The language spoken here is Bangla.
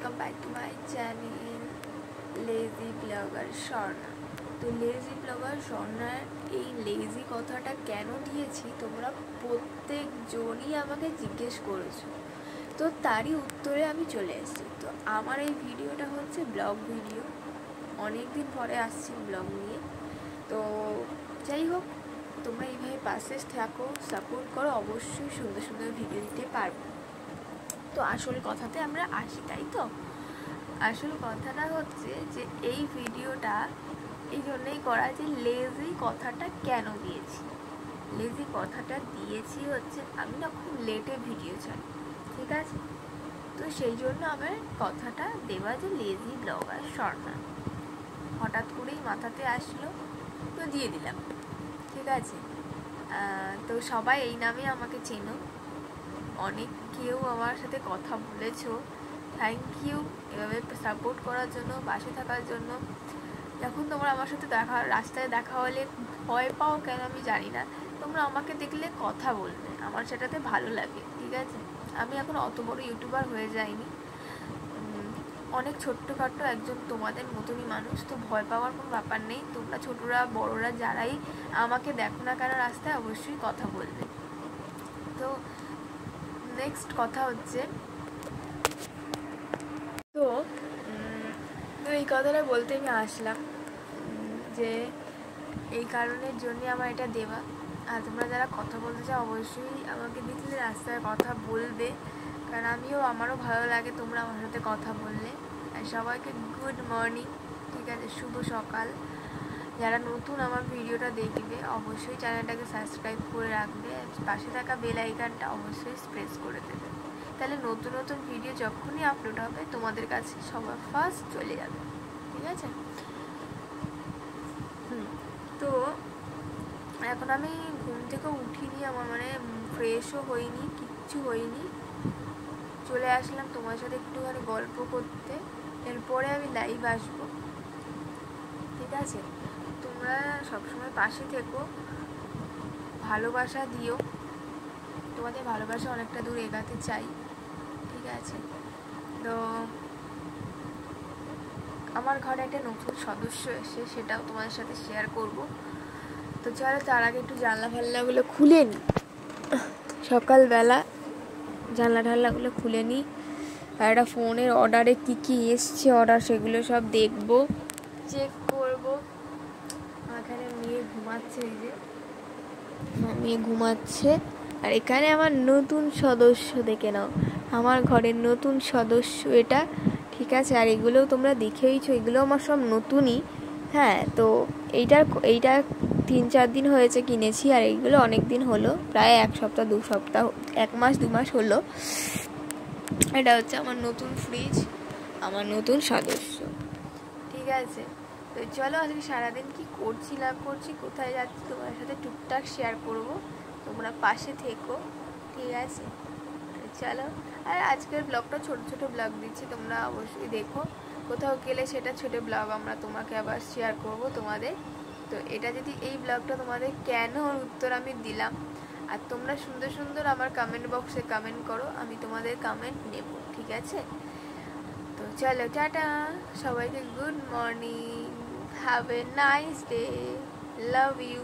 Welcome back to my channel lazy blogger Swarna. তো লেজি ব্লগার স্বর্ণার এই লেজি কথাটা কেন দিয়েছি তোমরা প্রত্যেকজনই আমাকে জিজ্ঞেস করেছো, তো তারই উত্তরে আমি চলে এসেছি। তো আমার এই ভিডিওটা হচ্ছে ব্লগ ভিডিও, অনেক দিন পরে আসছি ব্লগ নিয়ে। তো যাই হোক, তোমরা এইভাবে পাশে থাকো, সাপোর্ট করো, অবশ্যই সুন্দর সুন্দর ভিডিও দিতে পারবো। তো আসল কথাতে আমরা আসি, তাই তো? আসল কথাটা হচ্ছে যে এই ভিডিওটা এই জন্যই করা যে লেজি কথাটা কেন দিয়েছি। লেজি কথাটা দিয়েছি হচ্ছে আমি না খুব লেটে ভিডিও চাই, ঠিক আছে? তো সেই জন্য আমার কথাটা দেওয়া যে লেজি ব্লগার স্বর্ণা, হঠাৎ করেই মাথাতে আসলো, তো দিয়ে দিলাম, ঠিক আছে? তো সবাই এই নামে আমাকে চেনো, অনেক কেউ আমার সাথে কথা বলেছো, থ্যাংক ইউ এভাবে সাপোর্ট করার জন্য, পাশে থাকার জন্য। এখন তোমরা আমার সাথে রাস্তায় দেখা হলে ভয় পাও কেন আমি জানি না, তোমরা আমাকে দেখলে কথা বলবে, আমার সেটাতে ভালো লাগে, ঠিক আছে? আমি এখন অত বড় ইউটিউবার হয়ে যাইনি, অনেক ছোট্টখাট্টো একজন তোমাদের মতনই মানুষ। তো ভয় পাওয়ার কোনো ব্যাপার নেই, তোমরা ছোটরা বড়রা যারাই আমাকে দেখো না কেন রাস্তায়, অবশ্যই কথা বলবে। তো নেক্সট কথা হচ্ছে, তো এই কথাটা বলতে আমি আসলাম যে এই কারণের জন্যে আমার এটা দেওয়া। আর তোমরা যারা কথা বলতে চাও অবশ্যই আমাকে দেখলে রাস্তায় কথা বলবে, কারণ আমারও ভালো লাগে তোমরা আমার সাথে কথা বললে। আর সবাইকে গুড মর্নিং, ঠিক আছে, শুভ সকাল। যারা নতুন আমার ভিডিওটা দেখবে অবশ্যই চ্যানেলটাকে সাবস্ক্রাইব করে রাখবে, পাশে থাকা বেল আইকনটা অবশ্যই প্রেস করে দেবে, তাহলে নতুন নতুন ভিডিও যখনই আপলোড হবে তোমাদের কাছে সবার ফার্স্ট চলে যাবে, ঠিক আছে? তো এখন আমি ঘুম থেকে উঠিনি, আমার মানে ফ্রেশও হইনি, কিচ্ছু হয়নি, চলে আসলাম তোমার সাথে একটুখানি গল্প করতে, এরপরে আমি লাইভ আসবো, ঠিক আছে? তোমরা সবসময় পাশে থেকো, ভালোবাসা দিও, তোমাদের ভালোবাসা অনেকটা দূর এগাতে চাই, ঠিক আছে? তো আমার ঘরে একটা নতুন সদস্য এসে, সেটাও তোমাদের সাথে শেয়ার করব। তো চলো তার আগে একটু জানলা ফাল্লাগুলো খুলে নিই, সকালবেলা জানলা ঢাল্লাগুলো খুলে নিই, আর একটা ফোনের অর্ডারে কী কী এসছে অর্ডার সেগুলো সব দেখবো, চেক করবো। এখানে মেয়ে ঘুমাচ্ছে, এই যে মেয়ে ঘুমাচ্ছে, আর এখানে আমার নতুন সদস্য, দেখে নাও, আমার ঘরের নতুন সদস্য এটা, ঠিক আছে? আর এগুলোও তোমরা দেখেইছো, এগুলো আমার সব নতুনই, হ্যাঁ। তো এইটা 3-4 দিন হয়েছে কিনেছি, আর এইগুলো অনেক দিন হলো, প্রায় 1 সপ্তাহ 2 সপ্তাহ, 1 মাস 2 মাস হলো। এটা হচ্ছে আমার নতুন ফ্রিজ, আমার নতুন সদস্য, ঠিক আছে? তো চলো আজকে সারাদিন কি করছি না করছি, কোথায় যাচ্ছি তোমার সাথে টুকটাক শেয়ার করব, তোমরা পাশে থেকো, ঠিক আছে? চলো। আর আজকের ব্লগটা ছোট ছোট ব্লগ দিচ্ছি, তোমরা অবশ্যই দেখো, কোথাও গেলে সেটা ছোট ব্লগ আমরা তোমাকে আবার শেয়ার করব তোমাদের। তো এটা যদি এই ব্লগটা তোমাদের কেন উত্তর আমি দিলাম, আর তোমরা সুন্দর সুন্দর আমার কমেন্ট বক্সে কমেন্ট করো, আমি তোমাদের কমেন্ট নেব, ঠিক আছে? তো চলো টাটা, সবাইকে good morning, have a nice day, love you.